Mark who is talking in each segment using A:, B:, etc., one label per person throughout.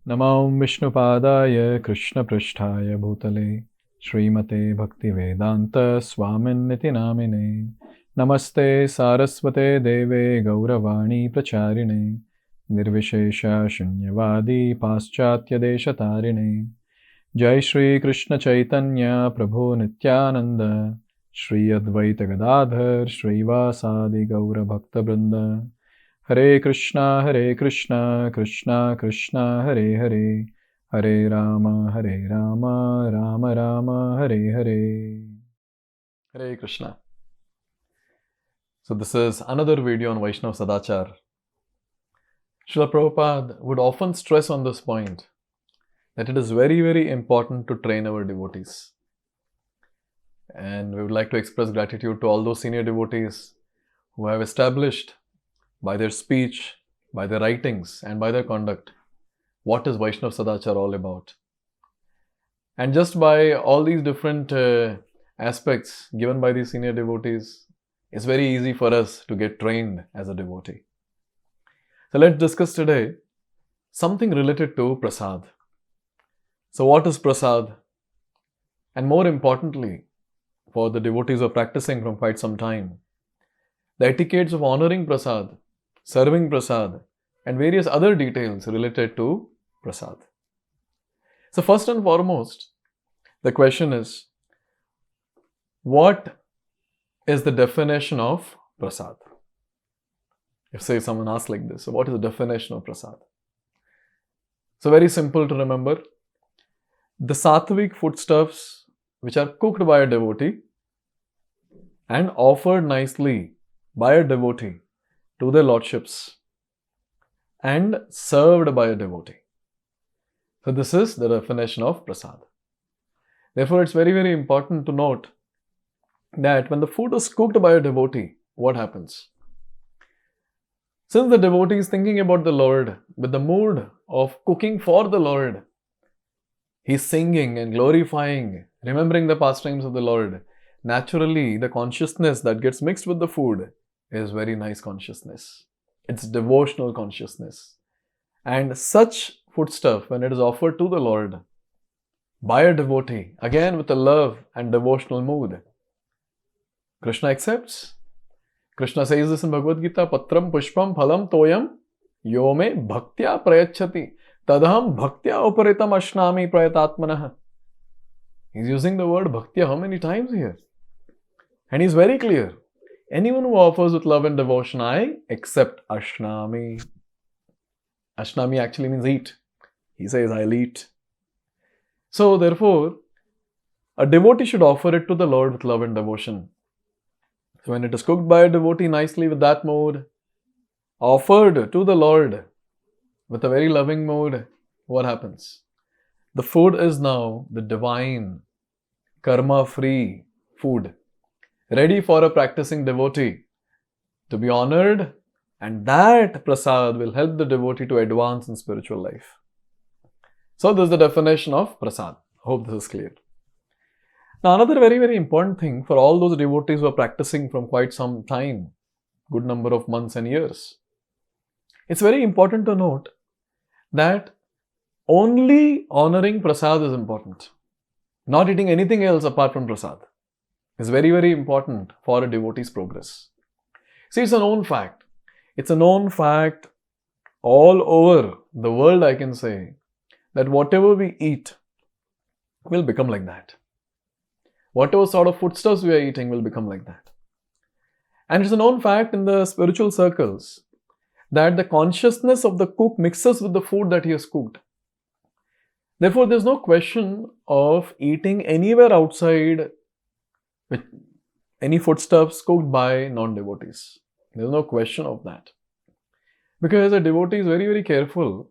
A: Namo Vishnu-pādāya Krishna-pṛṣṭhāya bhū-tale śrīmate bhaktivedānta-svāmin iti nāmine Namaste sārasvate deve gaura-vāni pracārine nirvishesha śrūnyavādi-pāścātya-deśa-tārin Jai śrī-kṛṣṇa-caitanya Prabhu Nityananda śrī-advaita gadādhar śrīvāsādi-gaura-bhakta-vṛnda Hare Krishna, Krishna Krishna, Hare Hare, Hare Rama, Rama Rama, Hare Hare. Hare Krishna. So this is another video on Vaishnav Sadachar. Srila Prabhupada would often stress on this point that it is very, very important to train our devotees. And we would like to express gratitude to all those senior devotees who have established by their speech, by their writings, and by their conduct, what is Vaishnav Sadachar all about? And just by all these different aspects given by these senior devotees, it's very easy for us to get trained as a devotee. So let's discuss today something related to prasad. So what is prasad? And more importantly, for the devotees who are practicing from quite some time, the etiquettes of honoring prasad, serving prasad, and various other details related to prasad. So first and foremost, the question is, what is the definition of prasad? If say someone asks like this, so what is the definition of prasad? So very simple to remember. The sattvic foodstuffs which are cooked by a devotee and offered nicely by a devotee to their lordships and served by a devotee. So this is the definition of prasad. Therefore, it's very, very important to note that when the food is cooked by a devotee, what happens? Since the devotee is thinking about the Lord with the mood of cooking for the Lord, he's singing and glorifying, remembering the pastimes of the Lord. Naturally, the consciousness that gets mixed with the food is very nice consciousness. It's devotional consciousness. And such foodstuff, when it is offered to the Lord by a devotee, again with a love and devotional mood, Krishna accepts. Krishna says this in Bhagavad Gita, Patram Pushpam Phalam Toyam Yome Bhaktya Prayachati Tadaham Bhaktya Uparitam Ashnami Prayatatmanah. He's using the word Bhaktya how many times here? And he's very clear. Anyone who offers with love and devotion, I accept Ashnami. Ashnami actually means eat. He says, I'll eat. So therefore, a devotee should offer it to the Lord with love and devotion. So when it is cooked by a devotee nicely with that mood, offered to the Lord with a very loving mood, what happens? The food is now the divine, karma-free food, ready for a practicing devotee to be honored, and that prasad will help the devotee to advance in spiritual life. So this is the definition of prasad. Hope this is clear. Now another very, very important thing for all those devotees who are practicing from quite some time, good number of months and years, it's very important to note that only honoring prasad is important. Not eating anything else apart from prasad is very, very important for a devotee's progress. See, it's a known fact. It's a known fact all over the world, I can say, that whatever we eat will become like that. Whatever sort of foodstuffs we are eating will become like that. And it's a known fact in the spiritual circles that the consciousness of the cook mixes with the food that he has cooked. Therefore, there's no question of eating anywhere outside with any foodstuffs cooked by non-devotees. There's no question of that. Because a devotee is very, very careful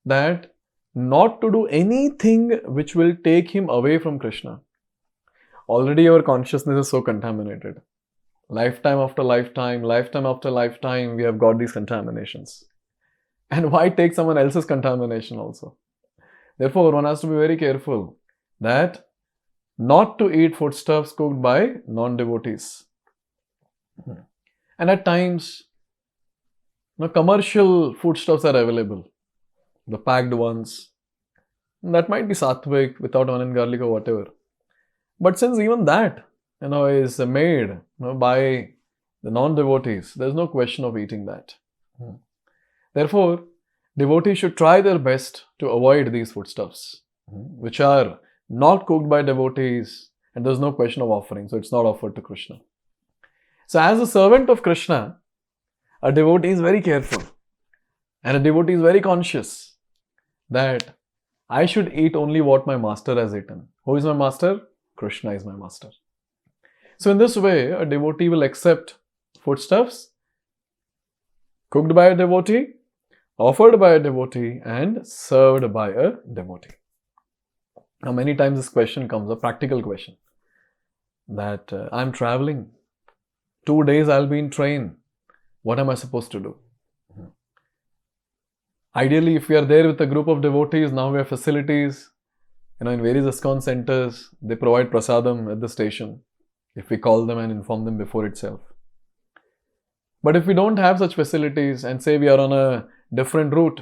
A: that not to do anything which will take him away from Krishna. Already our consciousness is so contaminated. Lifetime after lifetime after lifetime, we have got these contaminations. And why take someone else's contamination also? Therefore, one has to be very careful that not to eat foodstuffs cooked by non-devotees. And at times, commercial foodstuffs are available. The packed ones, that might be sattvic, without onion, garlic or whatever. But since even that, is made by the non-devotees, there's no question of eating that. Therefore, devotees should try their best to avoid these foodstuffs, which are not cooked by devotees, and there's no question of offering, so it's not offered to Krishna. So as a servant of Krishna, a devotee is very careful, and a devotee is very conscious that I should eat only what my master has eaten. Who is my master? Krishna is my master. So in this way, a devotee will accept foodstuffs cooked by a devotee, offered by a devotee, and served by a devotee. Now many times this question comes, a practical question, that I'm traveling, 2 days I'll be in train, what am I supposed to do? Ideally, if we are there with a group of devotees, now we have facilities, in various ISKCON centers, they provide prasadam at the station, if we call them and inform them before itself. But if we don't have such facilities, and say we are on a different route,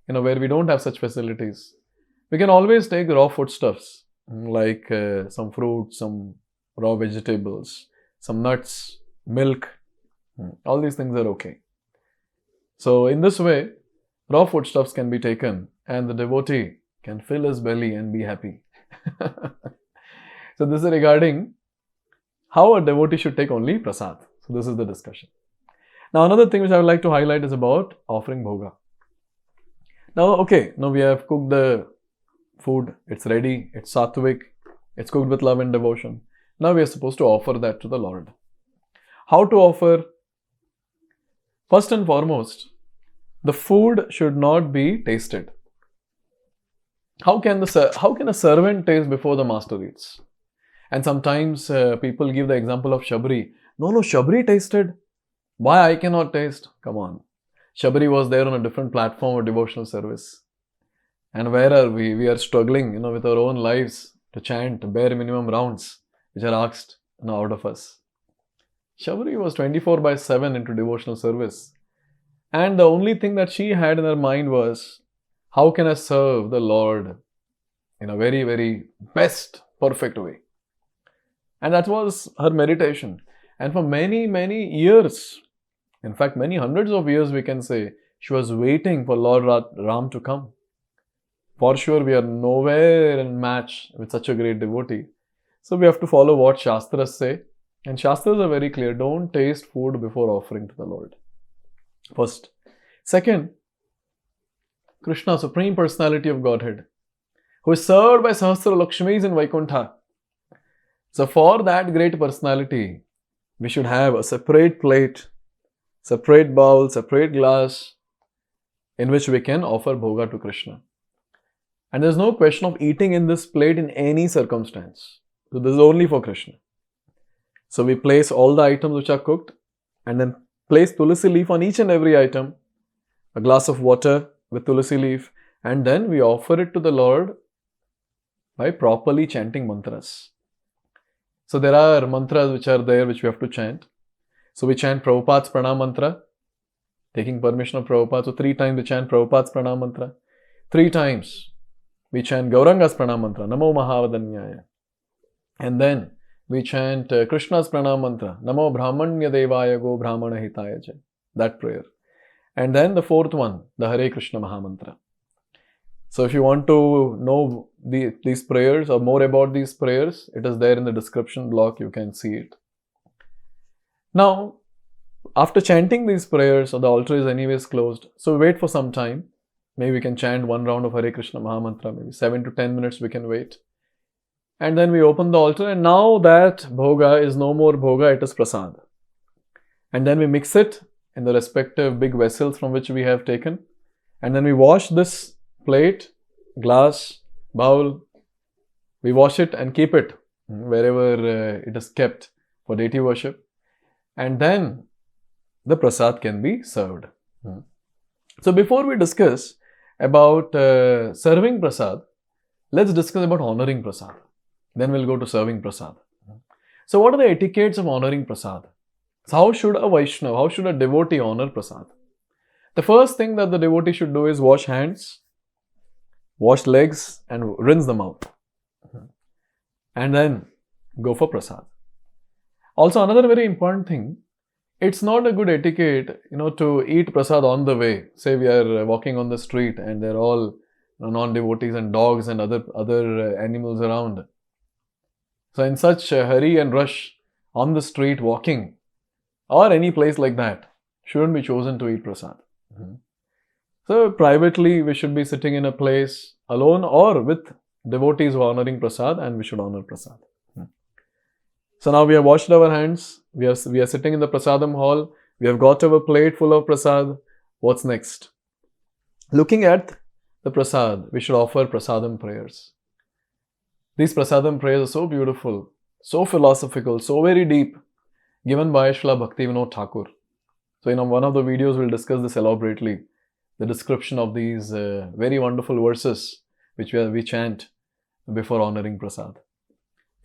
A: where we don't have such facilities, we can always take raw foodstuffs, like some fruit, some raw vegetables, some nuts, milk, all these things are okay. So in this way, raw foodstuffs can be taken, and the devotee can fill his belly and be happy. So this is regarding how a devotee should take only prasad. So this is the discussion. Now another thing which I would like to highlight is about offering bhoga. Now we have cooked the food, it's ready, it's sattvic, it's cooked with love and devotion. Now we are supposed to offer that to the Lord. How to offer? First and foremost, the food should not be tasted. How can a servant taste before the master eats? And sometimes people give the example of Shabri. No, Shabri tasted. Why I cannot taste? Come on. Shabri was there on a different platform of devotional service. And where are we? We are struggling, with our own lives to chant bare minimum rounds which are asked, out of us. Shabri was 24/7 into devotional service. And the only thing that she had in her mind was, how can I serve the Lord in a very, very best, perfect way? And that was her meditation. And for many, many years, in fact, many hundreds of years, we can say, she was waiting for Lord Ram to come. For sure, we are nowhere in match with such a great devotee. So we have to follow what Shastras say. And Shastras are very clear. Don't taste food before offering to the Lord. First. Second, Krishna, Supreme Personality of Godhead, who is served by Sahasra Lakshmis in Vaikuntha. So for that great personality, we should have a separate plate, separate bowl, separate glass, in which we can offer bhoga to Krishna. And there is no question of eating in this plate in any circumstance. So this is only for Krishna. So we place all the items which are cooked, and then place tulsi leaf on each and every item, a glass of water with tulsi leaf, and then we offer it to the Lord by properly chanting mantras. So there are mantras which are there which we have to chant. So we chant Prabhupāda's pranam mantra, taking permission of Prabhupada. So 3 times we chant Prabhupāda's pranam mantra. 3 times we chant Gauranga's pranam mantra, Namo mahā-vadānyāya. And then we chant Krishna's pranam mantra, Namo ya-devāya go-brāhman a-hitāya, that prayer. And then the 4th one, the Hare Krishna Maha Mantra. So if you want to know these prayers or more about these prayers, it is there in the description block, you can see it. Now, after chanting these prayers, so the altar is anyways closed, so wait for some time. Maybe we can chant 1 round of Hare Krishna Maha Mantra, maybe 7 to 10 minutes we can wait. And then we open the altar, and now that bhoga is no more bhoga, it is prasad. And then we mix it in the respective big vessels from which we have taken. And then we wash this plate, glass, bowl. We wash it and keep it wherever it is kept for deity worship. And then the prasad can be served. So before we discuss about serving prasad, let's discuss about honoring prasad. Then we'll go to serving prasad. So what are the etiquettes of honoring prasad? So how should a Vaishnav, how should a devotee honor prasad? The first thing that the devotee should do is wash hands wash legs and rinse the mouth. And then go for prasad. Also, another very important thing, it's not a good etiquette, to eat prasad on the way. Say we are walking on the street and they're all non-devotees and dogs and other animals around. So in such hurry and rush on the street walking or any place like that, shouldn't be chosen to eat prasad. So privately we should be sitting in a place alone or with devotees who are honoring prasad, and we should honor prasad. So now we have washed our hands, we are sitting in the prasadam hall, we have got our plate full of prasad. What's next? Looking at the prasad, we should offer prasadam prayers. These prasadam prayers are so beautiful, so philosophical, so very deep, given by Srila Bhaktivedānta Thakur. So in one of the videos we'll discuss this elaborately, the description of these very wonderful verses which we chant before honoring prasad.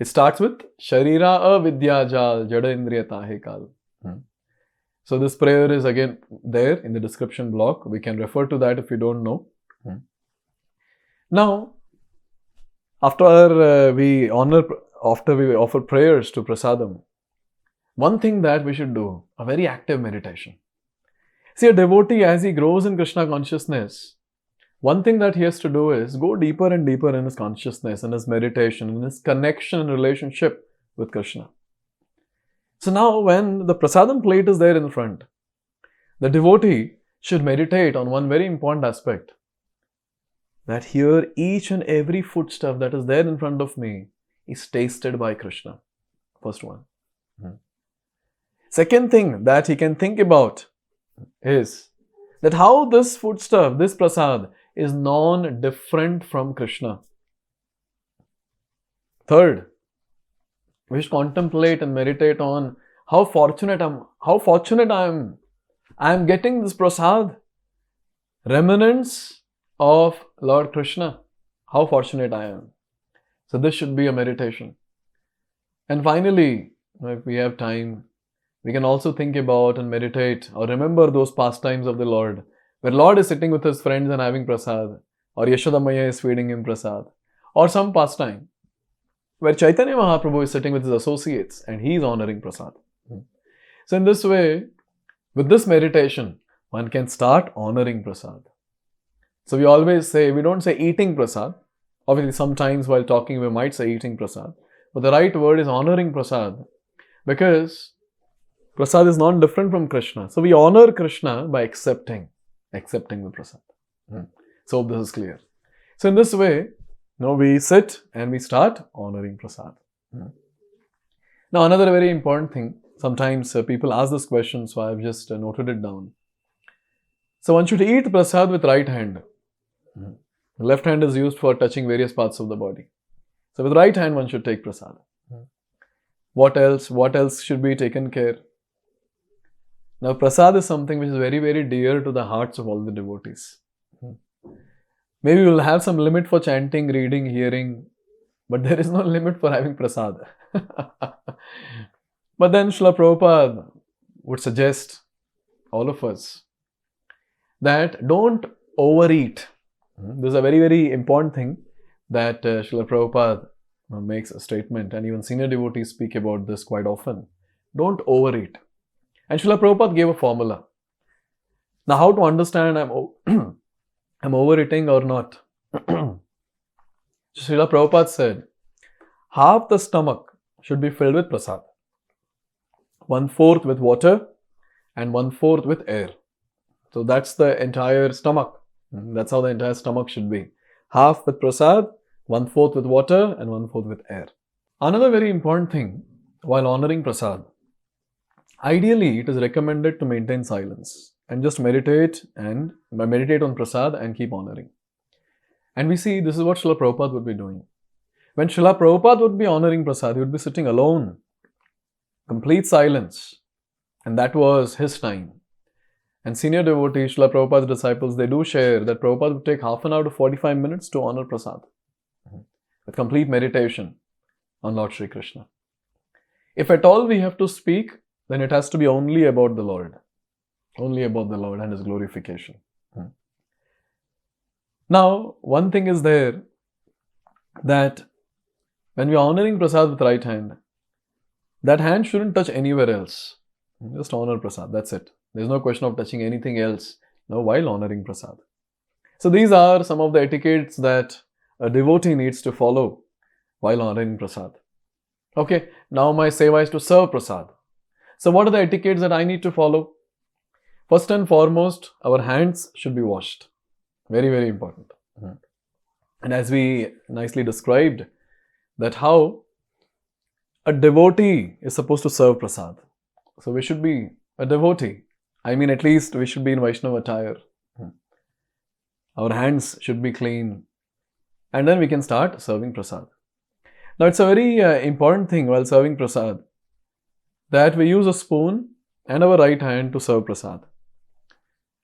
A: It starts with Sharira avidya jal jada indriya tahe kal. So this prayer is again there in the description block. We can refer to that if you don't know. Now, after we offer prayers to prasadam, one thing that we should do, a very active meditation. See, a devotee, as he grows in Krishna consciousness, one thing that he has to do is go deeper and deeper in his consciousness, in his meditation, in his connection and relationship with Krishna. So now when the prasadam plate is there in front, the devotee should meditate on one very important aspect. That here each and every foodstuff that is there in front of me is tasted by Krishna. First one. Second thing that he can think about is that how this foodstuff, this prasad, is non-different from Krishna. Third, we should contemplate and meditate on how fortunate I am. I am getting this prasad, remnants of Lord Krishna. How fortunate I am. So this should be a meditation. And finally, if we have time, we can also think about and meditate or remember those pastimes of the Lord, where Lord is sitting with his friends and having prasad, or Yashoda Maya is feeding him prasad, or some pastime where Chaitanya Mahaprabhu is sitting with his associates and he is honoring prasad. So in this way, with this meditation, one can start honoring prasad. So we always say, we don't say eating prasad. Obviously, sometimes while talking we might say eating prasad, but the right word is honoring prasad, because prasad is not different from Krishna. So we honor Krishna by accepting the prasad. So this is clear. So in this way, we sit and we start honoring prasad. Now another very important thing, sometimes people ask this question, so I have just noted it down. So one should eat prasad with right hand. The left hand is used for touching various parts of the body. So with right hand one should take prasad. What else should be taken care? Now prasad is something which is very, very dear to the hearts of all the devotees. Maybe we will have some limit for chanting, reading, hearing, but there is no limit for having prasad. But then Srila Prabhupada would suggest all of us that don't overeat. This is a very, very important thing that Srila Prabhupada makes a statement, and even senior devotees speak about this quite often. Don't overeat. And Srila Prabhupada gave a formula. Now how to understand I'm overeating or not? Srila Prabhupada said, half the stomach should be filled with prasad. 1/4 with water and 1/4 with air. So that's the entire stomach. That's how the entire stomach should be. Half with prasad, 1/4 with water and 1/4 with air. Another very important thing while honoring prasad, ideally it is recommended to maintain silence and just meditate on prasad and keep honoring. And we see this is what Srila Prabhupada would be doing. When Srila Prabhupada would be honoring prasad, he would be sitting alone, complete silence, and that was his time. And senior devotees, Srila Prabhupada's disciples, they do share that Prabhupada would take half an hour to 45 minutes to honor prasad with complete meditation on Lord Shri Krishna. If at all we have to speak, then it has to be only about the Lord and His glorification. Now, one thing is there that when we are honoring prasad with right hand, that hand shouldn't touch anywhere else. Just honor prasad, that's it. There's no question of touching anything else while honoring prasad. So these are some of the etiquettes that a devotee needs to follow while honoring prasad. Okay, now my seva is to serve prasad. So what are the etiquettes that I need to follow? First and foremost, our hands should be washed. Very, very important. And as we nicely described, that how a devotee is supposed to serve prasad. So we should be a devotee. I mean, at least we should be in Vaishnav attire. Our hands should be clean. And then we can start serving prasad. Now, it's a very important thing while serving prasad that we use a spoon and our right hand to serve prasad.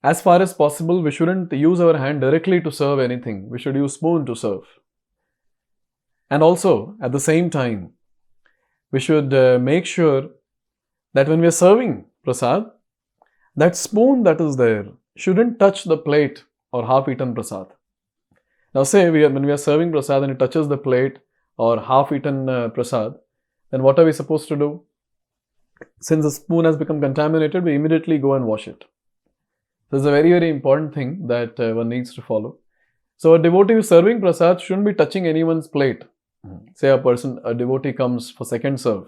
A: As far as possible, we shouldn't use our hand directly to serve anything. We should use spoon to serve. And also, at the same time, we should make sure that when we are serving prasad, that spoon that is there shouldn't touch the plate or half-eaten prasad. Now say when we are serving prasad and it touches the plate or half-eaten prasad, then what are we supposed to do? Since the spoon has become contaminated, we immediately go and wash it. This is a very, very important thing that one needs to follow. So a devotee who is serving prasad shouldn't be touching anyone's plate. Say a devotee comes for second serve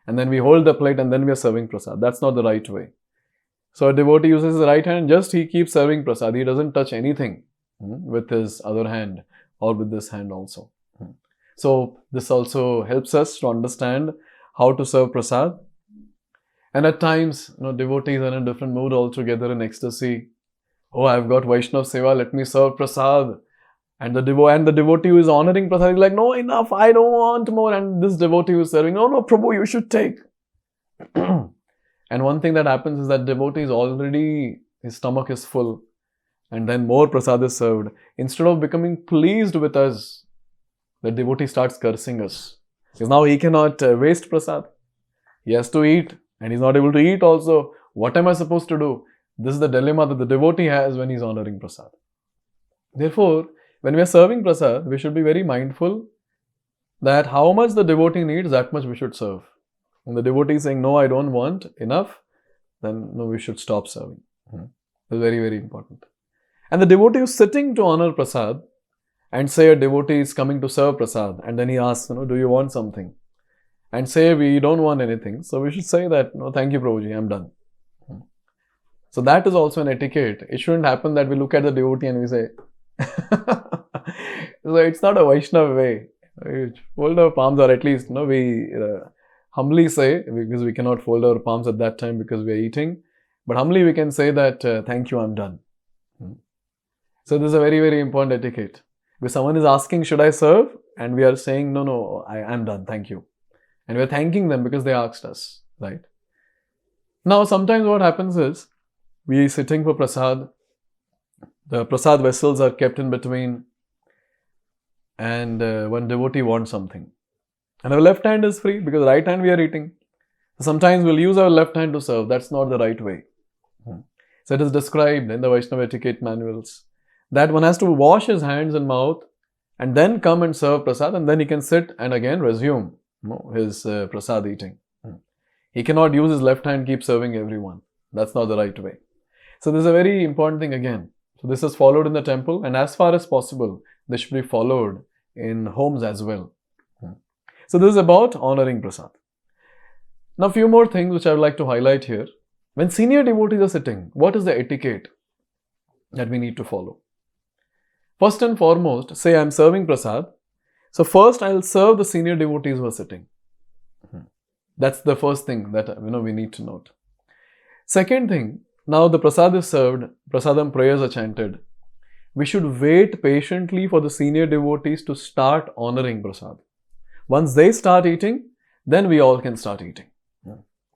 A: and then we hold the plate and then we are serving prasad. That's not the right way. So a devotee uses his right hand, just he keeps serving prasad. He doesn't touch anything with his other hand or with this hand also. So this also helps us to understand how to serve prasad. And at times, devotees are in a different mood altogether in ecstasy. Oh, I've got Vaishnav Seva, let me serve prasad. And the devotee who is honoring prasad is like, no, enough, I don't want more. And this devotee who is serving, no, Prabhu, you should take. And one thing that happens is that devotee is already, his stomach is full. And then more prasad is served. Instead of becoming pleased with us, the devotee starts cursing us. Because now he cannot waste prasad. He has to eat. And he's not able to eat also. What am I supposed to do? This is the dilemma that the devotee has when he's honoring prasad. Therefore, when we are serving prasad, we should be very mindful that how much the devotee needs, that much we should serve. When the devotee is saying, no, I don't want enough, then no, we should stop serving. It's very, very important. And the devotee who is sitting to honor prasad, and say a devotee is coming to serve prasad, and then he asks, do you want something? And say we don't want anything. So we should say that, no, thank you, Prabhuji, I'm done. So that is also an etiquette. It shouldn't happen that we look at the devotee and we say, so it's not a Vaishnava way. We fold our palms, or at least we humbly say, because we cannot fold our palms at that time because we are eating. But humbly we can say that, thank you, I'm done. So this is a very, very important etiquette. If someone is asking, should I serve? And we are saying, no, I'm done, thank you. And we are thanking them because they asked us, right? Now, sometimes what happens is, we are sitting for prasad, the prasad vessels are kept in between, and one devotee wants something. And our left hand is free because right hand we are eating. Sometimes we'll use our left hand to serve. That's not the right way. So it is described in the Vaishnava etiquette manuals that one has to wash his hands and mouth and then come and serve prasad, and then he can sit and again resume his prasad eating. He cannot use his left hand, keep serving everyone. That's not the right way. So this is a very important thing again. So this is followed in the temple, and as far as possible, this should be followed in homes as well. So this is about honoring prasad. Now, a few more things which I would like to highlight here. When senior devotees are sitting, what is the etiquette that we need to follow? First and foremost, say I am serving prasad. So first I will serve the senior devotees who are sitting. That's the first thing that we need to note. Second thing, now the prasad is served, prasadam prayers are chanted. We should wait patiently for the senior devotees to start honoring prasad. Once they start eating, then we all can start eating.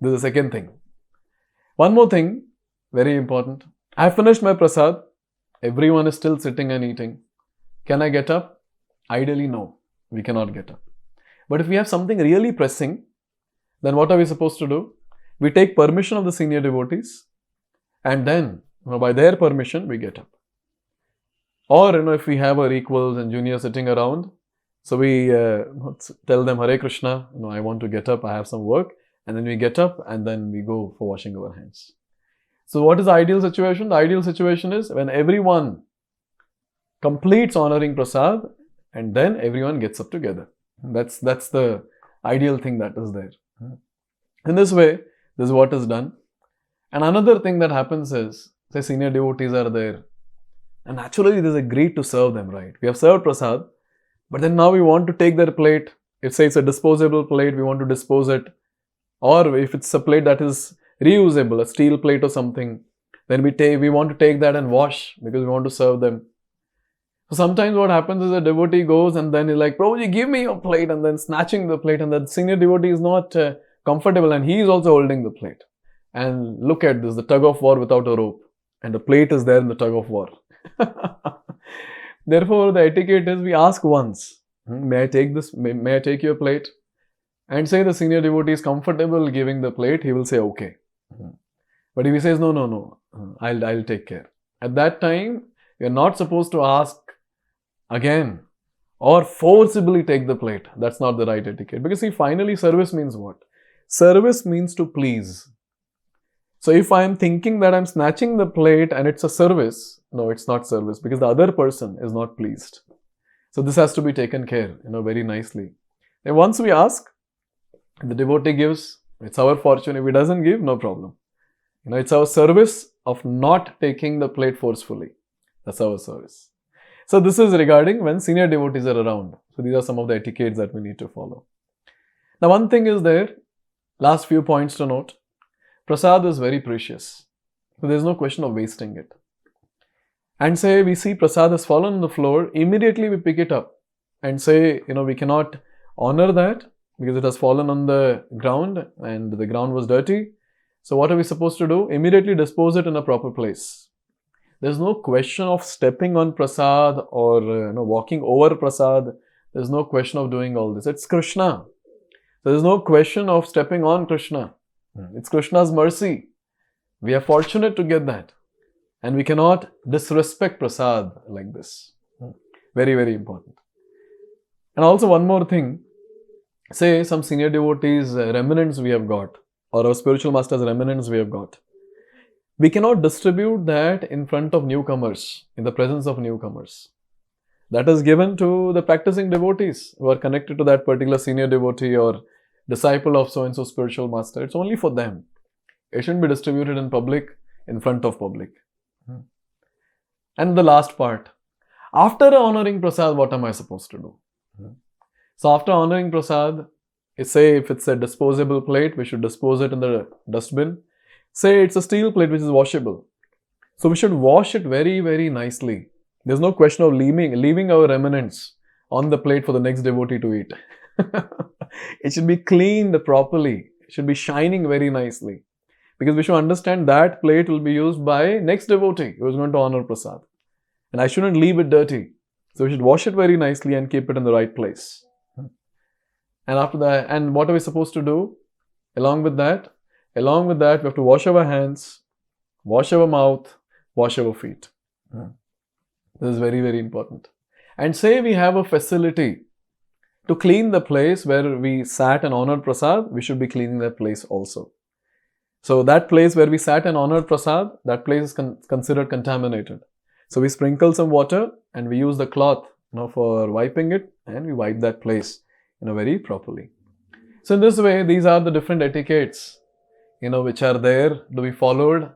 A: This is the second thing. One more thing, very important. I have finished my prasad. Everyone is still sitting and eating. Can I get up? Ideally, no. We cannot get up. But if we have something really pressing, then what are we supposed to do? We take permission of the senior devotees, and then by their permission we get up. Or, if we have our equals and juniors sitting around, so we tell them, Hare Krishna, I want to get up, I have some work. And then we get up and then we go for washing our hands. So what is the ideal situation? The ideal situation is when everyone completes honoring prasad and then everyone gets up together. That's the ideal thing that is there. In this way, this is what is done. And another thing that happens is, say senior devotees are there. And naturally, there's a greed to serve them, right? We have served prasad, but then now we want to take their plate. If say it's a disposable plate, we want to dispose it. Or if it's a plate that is reusable, a steel plate or something, then we want to take that and wash because we want to serve them. So sometimes what happens is a devotee goes and then he's like, Prabhuji, give me your plate, and then snatching the plate, and the senior devotee is not comfortable and he is also holding the plate. And look at this, the tug of war without a rope. And the plate is there in the tug of war. Therefore, the etiquette is we ask once, may I take this? May I take your plate? And say the senior devotee is comfortable giving the plate, he will say okay. But if he says no, I'll take care. At that time, you're not supposed to ask again or forcibly take the plate. That's not the right etiquette. Because see, finally service means what? Service means to please. So if I am thinking that I'm snatching the plate and it's a service, no, it's not service because the other person is not pleased. So this has to be taken care, very nicely. And once we ask, the devotee gives, it's our fortune. If he doesn't give, no problem. It's our service of not taking the plate forcefully. That's our service. So this is regarding when senior devotees are around. So these are some of the etiquettes that we need to follow. Now one thing is there, last few points to note. Prasad is very precious. So there's no question of wasting it. And say we see prasad has fallen on the floor, immediately we pick it up and say, we cannot honor that because it has fallen on the ground and the ground was dirty. So what are we supposed to do? Immediately dispose it in a proper place. There's no question of stepping on prasad or walking over prasad. There's no question of doing all this. It's Krishna. So there's no question of stepping on Krishna. It's Krishna's mercy. We are fortunate to get that. And we cannot disrespect prasad like this. Very, very important. And also one more thing. Say some senior devotees' remnants we have got, or our spiritual master's remnants we have got. We cannot distribute that in front of newcomers, in the presence of newcomers. That is given to the practicing devotees who are connected to that particular senior devotee or disciple of so-and-so spiritual master. It's only for them. It shouldn't be distributed in public, in front of public. And the last part. After honoring prasad, what am I supposed to do? So after honoring prasad, say if it's a disposable plate, we should dispose it in the dustbin. Say it's a steel plate which is washable. So we should wash it very, very nicely. There's no question of leaving our remnants on the plate for the next devotee to eat. It should be cleaned properly. It should be shining very nicely. Because we should understand that plate will be used by next devotee who is going to honor prasad. And I shouldn't leave it dirty. So we should wash it very nicely and keep it in the right place. And after that, and what are we supposed to do? Along with that, we have to wash our hands, wash our mouth, wash our feet. This is very, very important. And say we have a facility to clean the place where we sat and honored prasad, we should be cleaning that place also. So that place where we sat and honored prasad, that place is considered contaminated. So we sprinkle some water and we use the cloth for wiping it, and we wipe that place very properly. So in this way, these are the different etiquettes which are there to be followed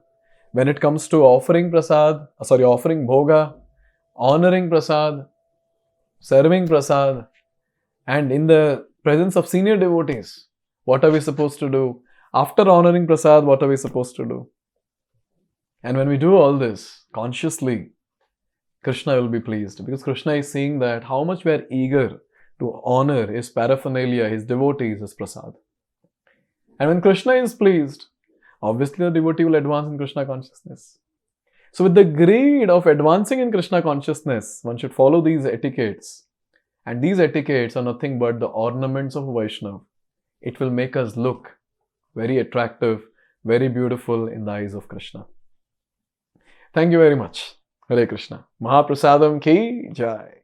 A: when it comes to offering bhoga, honoring prasad, serving prasad, and in the presence of senior devotees, what are we supposed to do? After honoring prasad, what are we supposed to do? And when we do all this consciously, Krishna will be pleased, because Krishna is seeing that how much we are eager to honor his paraphernalia, his devotees, his prasad. And when Krishna is pleased, obviously the devotee will advance in Krishna consciousness. So with the greed of advancing in Krishna consciousness, one should follow these etiquettes. And these etiquettes are nothing but the ornaments of Vaishnav. It will make us look very attractive, very beautiful in the eyes of Krishna. Thank you very much. Hare Krishna. Mahaprasadam ki jai.